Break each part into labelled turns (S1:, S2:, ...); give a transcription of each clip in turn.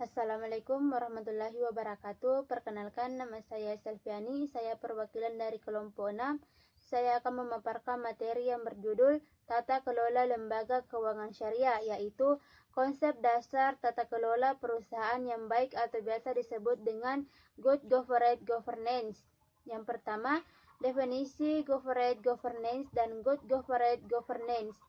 S1: Assalamualaikum warahmatullahi wabarakatuh. Perkenalkan, nama saya Selviani. Saya perwakilan dari kelompok 6. Saya akan memaparkan materi yang berjudul Tata Kelola Lembaga Keuangan Syariah, yaitu konsep dasar tata kelola perusahaan yang baik atau biasa disebut dengan Good Corporate Governance. Yang pertama, definisi Corporate Governance dan Good Corporate Governance.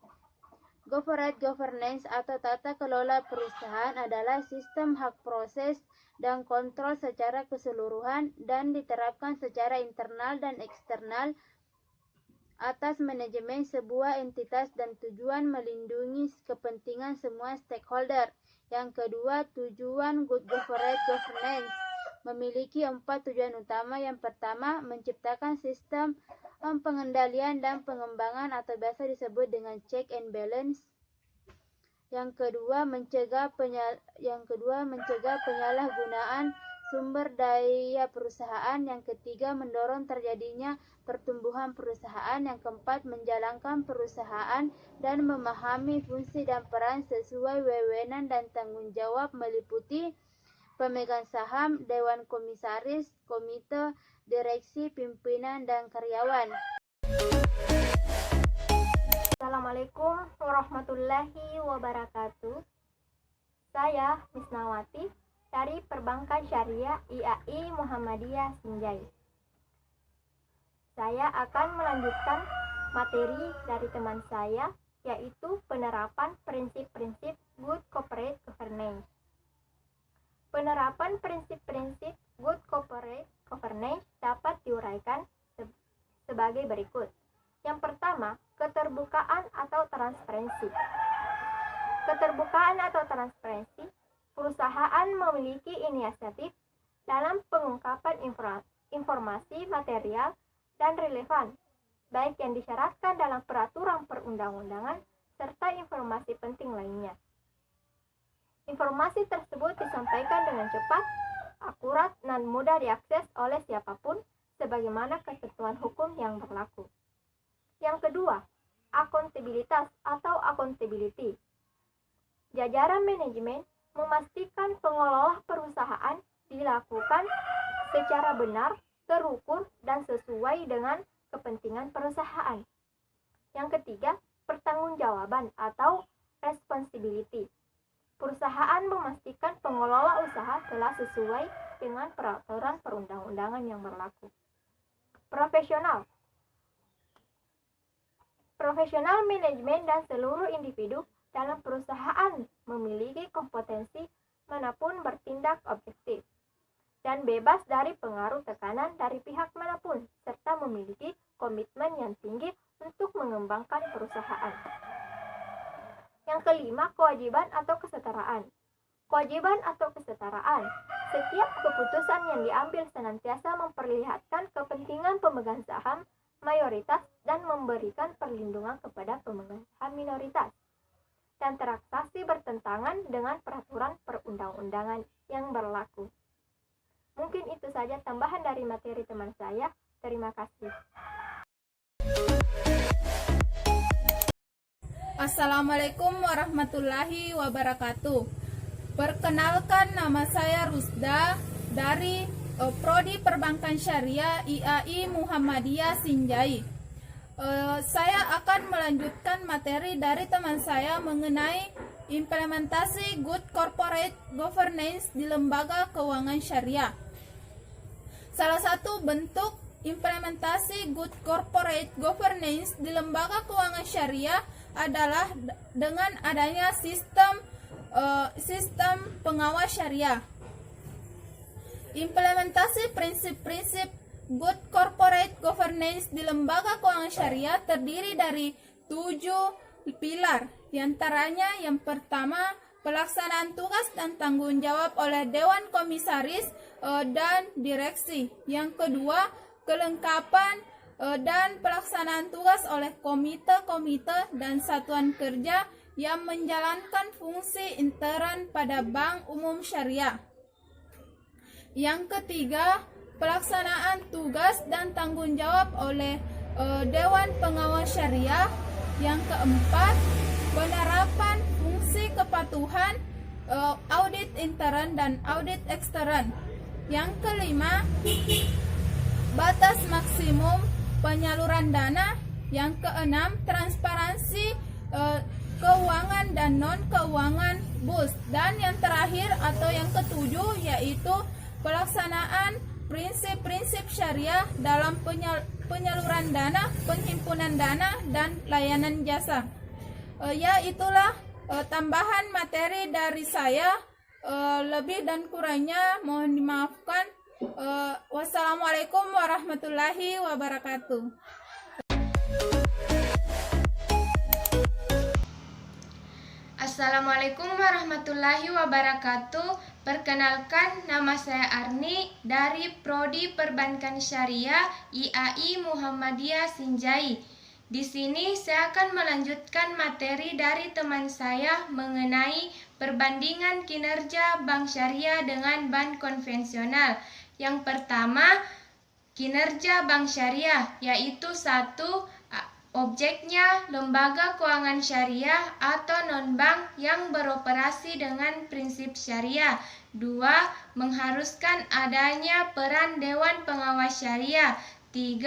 S1: Corporate governance atau tata kelola perusahaan adalah sistem hak proses dan kontrol secara keseluruhan dan diterapkan secara internal dan eksternal atas manajemen sebuah entitas dan tujuan melindungi kepentingan semua stakeholder. Yang kedua, tujuan Good Corporate Governance memiliki 4 tujuan utama. Yang pertama, menciptakan sistem pengendalian dan pengembangan atau biasa disebut dengan check and balance. Yang kedua, mencegah penyalahgunaan sumber daya perusahaan. Yang ketiga, mendorong terjadinya pertumbuhan perusahaan. Yang keempat, menjalankan perusahaan dan memahami fungsi dan peran sesuai wewenang dan tanggung jawab meliputi pemegang saham, dewan komisaris, komite direksi, pimpinan, dan karyawan.
S2: Assalamualaikum warahmatullahi wabarakatuh. Saya Misnawati dari Perbankan Syariah IAI Muhammadiyah Sinjai. Saya akan melanjutkan materi dari teman saya, yaitu penerapan prinsip-prinsip Good Corporate Governance. Penerapan prinsip-prinsip Good Corporate Governance dapat diuraikan sebagai berikut. Yang pertama, keterbukaan atau transparansi. Keterbukaan atau transparansi, perusahaan memiliki inisiatif dalam pengungkapan informasi material dan relevan, baik yang disyaratkan dalam peraturan perundang-undangan serta informasi penting lainnya. Informasi tersebut disampaikan dengan cepat, akurat, dan mudah diakses oleh siapapun sebagaimana ketentuan hukum yang berlaku. Yang kedua, akuntabilitas atau accountability. Jajaran manajemen memastikan pengelola perusahaan dilakukan secara benar, terukur, dan sesuai dengan kepentingan perusahaan. Yang ketiga, pertanggungjawaban atau responsibility. Perusahaan memastikan pengelola usaha telah sesuai dengan peraturan perundang-undangan yang berlaku. Profesional manajemen dan seluruh individu dalam perusahaan memiliki kompetensi manapun bertindak objektif dan bebas dari pengaruh tekanan dari pihak manapun, serta memiliki komitmen yang tinggi untuk mengembangkan perusahaan. Yang kelima, kewajiban atau kesetaraan. Kewajiban atau kesetaraan, setiap keputusan yang diambil senantiasa memperlihatkan kepentingan pemegang saham mayoritas dan memberikan perlindungan kepada pemegang saham minoritas, dan transaksi bertentangan dengan peraturan perundang-undangan yang berlaku. Mungkin itu saja tambahan dari materi teman saya. Terima kasih.
S3: Assalamualaikum warahmatullahi wabarakatuh. Perkenalkan, nama saya Rusda dari Prodi Perbankan Syariah IAI Muhammadiyah Sinjai. Saya akan melanjutkan materi dari teman saya mengenai implementasi Good Corporate Governance di lembaga keuangan syariah. Salah satu bentuk implementasi Good Corporate Governance di lembaga keuangan syariah adalah dengan adanya sistem pengawas syariah. Implementasi prinsip-prinsip good corporate governance di lembaga keuangan syariah terdiri dari 7 pilar. Di antaranya yang pertama, pelaksanaan tugas dan tanggung jawab oleh Dewan Komisaris dan Direksi. Yang kedua, kelengkapan dan pelaksanaan tugas oleh komite-komite dan satuan kerja yang menjalankan fungsi intern pada Bank Umum Syariah. Yang ketiga, pelaksanaan tugas dan tanggung jawab oleh Dewan Pengawas Syariah. Yang keempat, penerapan fungsi kepatuhan, audit intern dan audit ekstern. Yang kelima, batas maksimum penyaluran dana. Yang keenam, transparansi keuangan dan non-keuangan BUS. Dan yang terakhir atau yang ketujuh yaitu pelaksanaan prinsip-prinsip syariah dalam penyaluran dana, penghimpunan dana, dan layanan jasa. Ya, itulah tambahan materi dari saya. Lebih dan kurangnya mohon dimaafkan. Wassalamualaikum warahmatullahi wabarakatuh.
S2: Assalamualaikum warahmatullahi wabarakatuh. Perkenalkan, nama saya Arni dari Prodi Perbankan Syariah IAI Muhammadiyah Sinjai. Di sini saya akan melanjutkan materi dari teman saya mengenai perbandingan kinerja bank syariah dengan bank konvensional. Yang pertama, kinerja bank syariah, yaitu 1. Objeknya lembaga keuangan syariah atau non-bank yang beroperasi dengan prinsip syariah. 2. Mengharuskan adanya peran Dewan Pengawas Syariah. 3.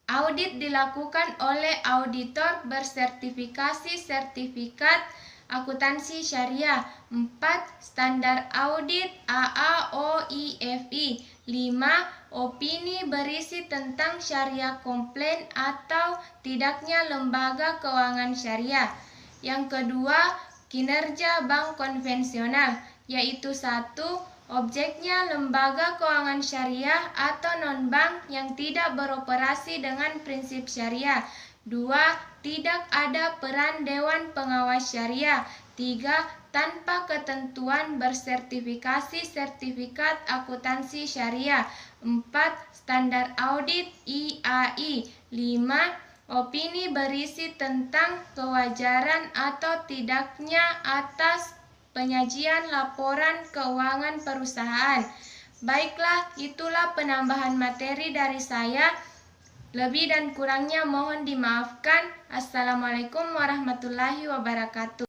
S2: Audit dilakukan oleh auditor bersertifikasi sertifikat akuntansi syariah. 4. Standar audit AAOIFI. 5. Opini berisi tentang syariah komplain atau tidaknya lembaga keuangan syariah. Yang kedua, kinerja bank konvensional, yaitu 1. Objeknya lembaga keuangan syariah atau non-bank yang tidak beroperasi dengan prinsip syariah. 2. Tidak ada peran Dewan Pengawas Syariah. 3. Tanpa ketentuan bersertifikasi sertifikat akuntansi syariah. 4. Standar audit IAI. 5. Opini berisi tentang kewajaran atau tidaknya atas penyajian laporan keuangan perusahaan. Baiklah, itulah penambahan materi dari saya. Lebih dan kurangnya mohon dimaafkan. Assalamualaikum warahmatullahi wabarakatuh.